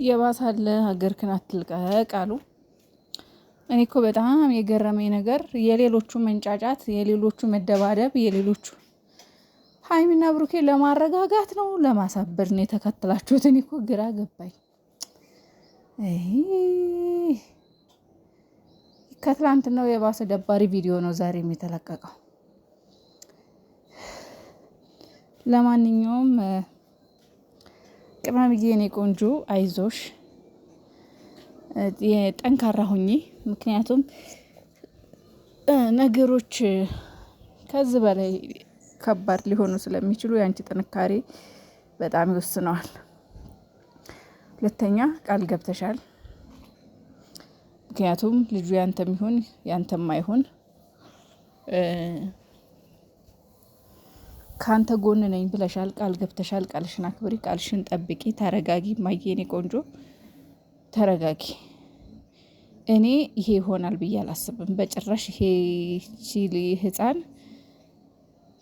የባሳለ ሀገርክን አትልቀቅ አሉ። እኔ እኮ በጣም የገረመኝ ነገር የሌሎቹ መንጫጫት፣ የሌሎቹ መደባደብ፣ የሌሎቹ ሀይሚና ብሩኬ ለማረጋጋት ነው ለማሳበድ ነው የተከተላችሁት? እኔ እኮ ግራ ገባኝ። ከትላንትናው የባሰ ደባሪ ቪዲዮ ነው ዛሬም የተለቀቀው። ለማንኛውም ቅመምዬ የኔ ቆንጆ አይዞሽ፣ ጠንካራ ሁኚ። ምክንያቱም ነገሮች ከዚህ በላይ ከባድ ሊሆኑ ስለሚችሉ ያንቺ ጥንካሬ በጣም ይወስነዋል። ሁለተኛ ቃል ገብተሻል። ምክንያቱም ልጁ ያንተም ይሁን ያንተም አይሁን ካንተ ጎን ነኝ ብለሻል፣ ቃል ገብተሻል። ቃልሽን አክብሪ፣ ቃልሽን ጠብቂ። ተረጋጊ ማየኔ ቆንጆ ተረጋጊ። እኔ ይሄ ይሆናል ብዬ አላስብም በጭራሽ። ይሄ ቺሊ ህፃን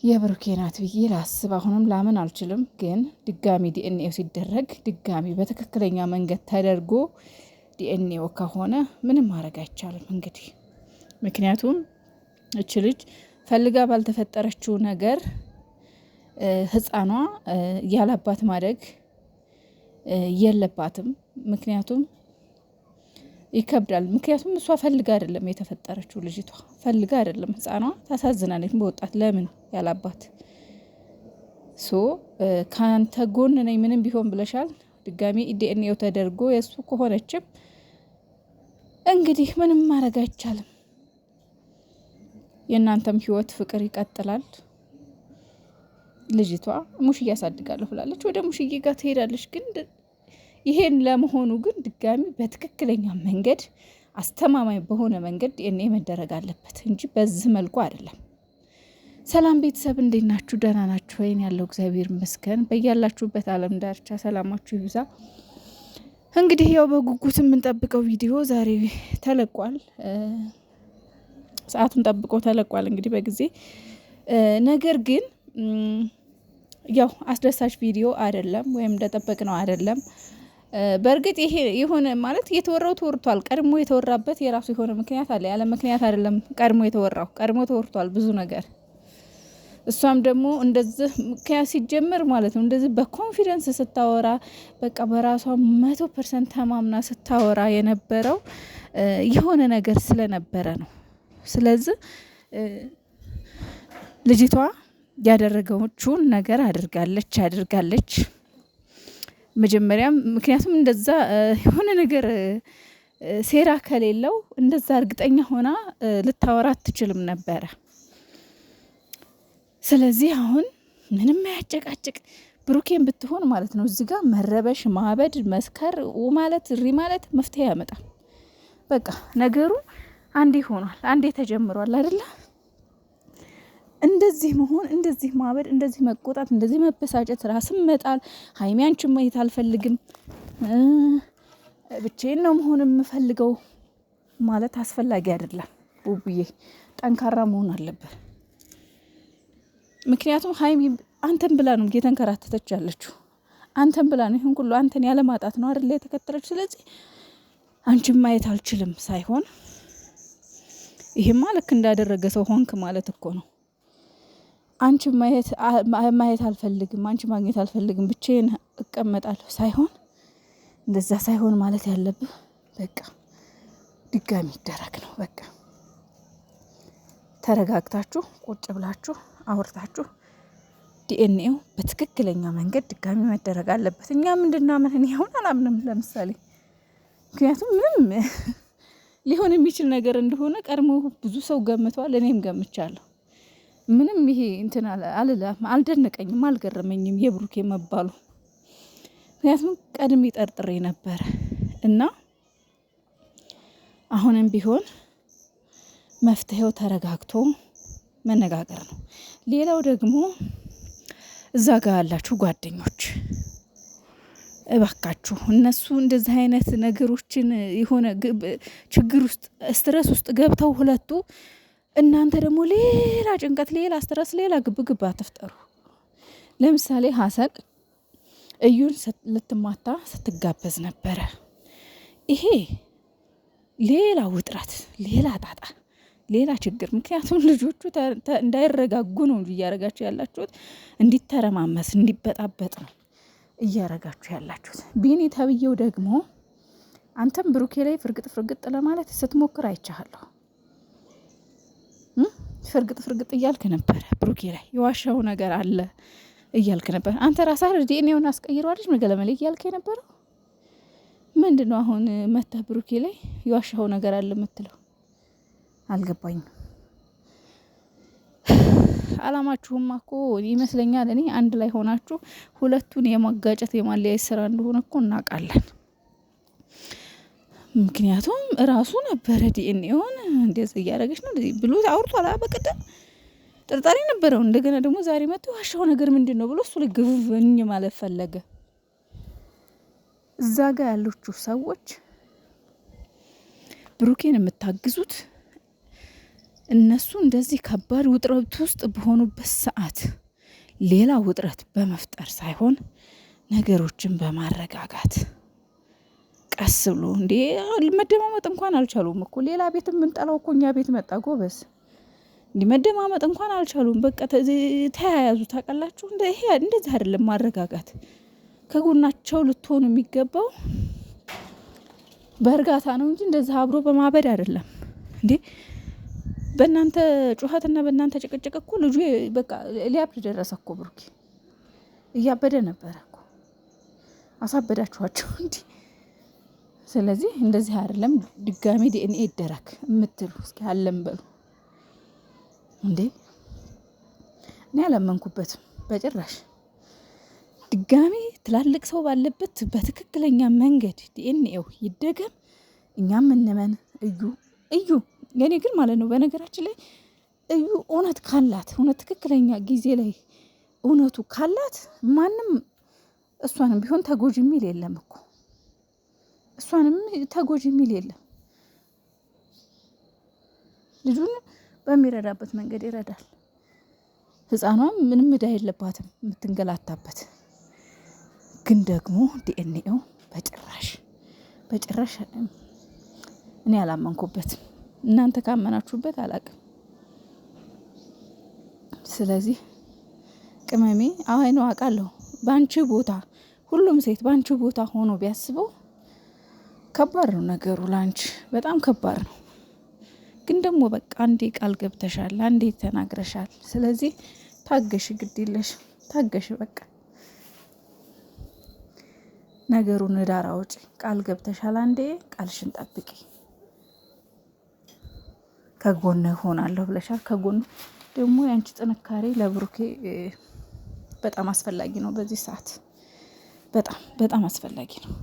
የብሩኬ ናት ብዬ ላስብ አሁንም ላምን አልችልም። ግን ድጋሚ ዲኤንኤው ሲደረግ ድጋሚ በትክክለኛ መንገድ ተደርጎ ዲኤንኤው ከሆነ ምንም ማድረግ አይቻልም እንግዲህ። ምክንያቱም እች ልጅ ፈልጋ ባልተፈጠረችው ነገር ህፃኗ ያላባት ማደግ የለባትም። ምክንያቱም ይከብዳል። ምክንያቱም እሷ ፈልጋ አይደለም የተፈጠረችው፣ ልጅቷ ፈልጋ አይደለም። ህፃኗ ታሳዝናለች በወጣት ለምን ያላባት ካንተ ጎን ነኝ ምንም ቢሆን ብለሻል። ድጋሚ ዲኤንኤው ተደርጎ የሱ ከሆነችም እንግዲህ ምንም ማድረግ አይቻልም። የእናንተም ህይወት ፍቅር ይቀጥላል። ልጅቷ ሙሽዬ ያሳድጋለሁ ብላለች፣ ወደ ሙሽዬ ጋር ትሄዳለች። ግን ይሄን ለመሆኑ ግን ድጋሚ በትክክለኛ መንገድ አስተማማኝ በሆነ መንገድ ዲኤንኤ መደረግ አለበት እንጂ በዚህ መልኩ አይደለም። ሰላም ቤተሰብ እንዴት ናችሁ? ደህና ናችሁ ወይን? ያለው እግዚአብሔር ይመስገን። በያላችሁበት ዓለም ዳርቻ ሰላማችሁ ይብዛ። እንግዲህ ያው በጉጉት የምንጠብቀው ቪዲዮ ዛሬ ተለቋል። ሰዓቱን ጠብቆ ተለቋል እንግዲህ በጊዜ ነገር ግን ያው አስደሳች ቪዲዮ አይደለም፣ ወይም እንደጠበቅነው አይደለም። በእርግጥ ይሄ የሆነ ማለት የተወራው ተወርቷል። ቀድሞ የተወራበት የራሱ የሆነ ምክንያት አለ። ያለ ምክንያት አይደለም ቀድሞ የተወራው፣ ቀድሞ ተወርቷል ብዙ ነገር። እሷም ደግሞ እንደዚህ ምክንያት ሲጀምር ማለት ነው እንደዚህ በኮንፊደንስ ስታወራ በቃ በራሷ 100% ተማምና ስታወራ የነበረው የሆነ ነገር ስለነበረ ነው። ስለዚህ ልጅቷ ያደረገችውን ነገር አድርጋለች መጀመሪያም። ምክንያቱም እንደዛ የሆነ ነገር ሴራ ከሌለው እንደዛ እርግጠኛ ሆና ልታወራ አትችልም ነበረ። ስለዚህ አሁን ምንም ያጨቃጭቅ ብሩኬን ብትሆን ማለት ነው እዚህ ጋር መረበሽ፣ ማበድ፣ መስከር ማለት ማለት መፍትሄ ያመጣል። በቃ ነገሩ አንዴ ሆኗል፣ አንዴ ተጀምሯል አይደለ? እንደዚህ መሆን፣ እንደዚህ ማበድ፣ እንደዚህ መቆጣት፣ እንደዚህ መበሳጨት፣ ራስን መጣል። ሀይሚ አንቺን ማየት አልፈልግም፣ ብቻዬን ነው መሆን የምፈልገው ማለት አስፈላጊ አይደለም። ቡቡዬ ጠንካራ መሆን አለበት። ምክንያቱም ሀይሚ አንተን ብላ ነው እየተንከራተተች ያለችው። አንተን ብላ ነው ይሁን ሁሉ አንተን ያለ ማጣት ነው አይደል የተከተለች። ስለዚህ አንቺን ማየት አልችልም ሳይሆን ይሄማ ልክ እንዳደረገ ሰው ሆንክ ማለት እኮ ነው። አንቺን ማየት አልፈልግም፣ አንቺ ማግኘት አልፈልግም፣ ብቻዬን እቀመጣለሁ ሳይሆን እንደዛ ሳይሆን ማለት ያለብህ በቃ ድጋሚ ይደረግ ነው። በቃ ተረጋግታችሁ ቁጭ ብላችሁ አውርታችሁ ዲኤንኤው በትክክለኛ መንገድ ድጋሚ መደረግ አለበት። እኛ ምንድናምን እኔ አሁን አላምንም ለምሳሌ። ምክንያቱም ምንም ሊሆን የሚችል ነገር እንደሆነ ቀድሞ ብዙ ሰው ገምቷል፣ እኔም ገምቻለሁ። ምንም ይሄ እንትን አልደነቀኝም፣ አልገረመኝም የብሩኬ መባሉ። ምክንያቱም ቀድሜ ጠርጥሬ ነበረ እና አሁንም ቢሆን መፍትሄው ተረጋግቶ መነጋገር ነው። ሌላው ደግሞ እዛ ጋር ያላችሁ ጓደኞች እባካችሁ እነሱ እንደዚህ አይነት ነገሮችን የሆነ ችግር ውስጥ ስትረስ ውስጥ ገብተው ሁለቱ እናንተ ደግሞ ሌላ ጭንቀት፣ ሌላ ስትረስ፣ ሌላ ግብግብ አትፍጠሩ። ለምሳሌ ሀሰን እዩን ልትማታ ስትጋበዝ ነበረ። ይሄ ሌላ ውጥረት፣ ሌላ ጣጣ፣ ሌላ ችግር። ምክንያቱም ልጆቹ እንዳይረጋጉ ነው እንጂ እያረጋችሁ ያላችሁት፣ እንዲተረማመስ እንዲበጣበጥ ነው እያረጋችሁ ያላችሁት። ቢኒ ተብዬው ደግሞ አንተም ብሩኬ ላይ ፍርግጥ ለማለት ስትሞክር አይቻለሁ። ፍርግጥ እያልክ ነበረ። ብሩኬ ላይ የዋሻው ነገር አለ እያልክ ነበር። አንተ ራስህ ዲኤንኤውን አስቀይረዋለች መገለመሌ እያልክ የነበረው ምንድን ነው? አሁን መታ ብሩኬ ላይ የዋሻው ነገር አለ የምትለው አልገባኝም። አላማችሁማ እኮ ይመስለኛል እኔ አንድ ላይ ሆናችሁ ሁለቱን የማጋጨት የማለያየት ስራ እንደሆነ እኮ እናውቃለን። ምክንያቱም ራሱ ነበረ ዲኤንኤውን እንደዚህ እያደረገች ነው ብሎ አውርቷል። በቀደም ጥርጣሬ ነበረው። እንደገና ደግሞ ዛሬ መጥቶ ዋሻው ነገር ምንድን ነው ብሎ እሱ ላይ ግብኝ ማለት ፈለገ። እዛ ጋር ያሉችሁ ሰዎች ብሩኬን የምታግዙት እነሱ እንደዚህ ከባድ ውጥረት ውስጥ በሆኑበት ሰዓት ሌላ ውጥረት በመፍጠር ሳይሆን ነገሮችን በማረጋጋት ቀስ ብሎ እንዴ መደማመጥ እንኳን አልቻሉም እኮ። ሌላ ቤት የምንጠላው እኮ እኛ ቤት መጣ ጎበዝ። እንዲ መደማመጥ እንኳን አልቻሉም። በቃ ተያያዙ። ታውቃላችሁ፣ ይሄ እንደዚህ አይደለም ማረጋጋት። ከጎናቸው ልትሆኑ የሚገባው በእርጋታ ነው እንጂ እንደዚህ አብሮ በማበድ አይደለም። እንዴ በእናንተ ጩኸትና በእናንተ ጭቅጭቅ እኮ ልጁ በቃ ሊያብድ ደረሰ እኮ። ብሩኬ እያበደ ነበረ እኮ። አሳበዳችኋቸው እንዲ። ስለዚህ እንደዚህ አይደለም። ድጋሚ ዲኤንኤ ይደረግ የምትሉ እስኪ አለም በሉ እንዴ። እኔ አላመንኩበትም በጭራሽ። ድጋሚ ትላልቅ ሰው ባለበት በትክክለኛ መንገድ ዲኤንኤው ይደገም፣ እኛም እንመን። እዩ የኔ ግን ማለት ነው። በነገራችን ላይ እዩ እውነት ካላት እውነት ትክክለኛ ጊዜ ላይ እውነቱ ካላት ማንም እሷንም ቢሆን ተጎጂ የሚል የለም እኮ። እሷንም ተጎጂ የሚል የለም። ልጁን በሚረዳበት መንገድ ይረዳል። ህፃኗም ምንም እዳ የለባትም የምትንገላታበት። ግን ደግሞ ዲኤንኤው በጭራሽ እኔ አላመንኩበትም። እናንተ ካመናችሁበት አላቅም። ስለዚህ ቅመሜ አይ ነው አውቃለሁ። ባንቺ ቦታ ሁሉም ሴት ባንቺ ቦታ ሆኖ ቢያስበው ከባድ ነው ነገሩ፣ ላንቺ በጣም ከባድ ነው። ግን ደግሞ በቃ አንዴ ቃል ገብተሻል፣ አንዴ ተናግረሻል። ስለዚህ ታገሽ፣ ግድ የለሽ ታገሽ። በቃ ነገሩን ዳር አውጪ። ቃል ገብተሻል፣ አንዴ ቃልሽን ጠብቂ። ከጎን ሆናለሁ ብለሻል። ከጎን ደግሞ ያንቺ ጥንካሬ ለብሩኬ በጣም አስፈላጊ ነው። በዚህ ሰዓት በጣም አስፈላጊ ነው።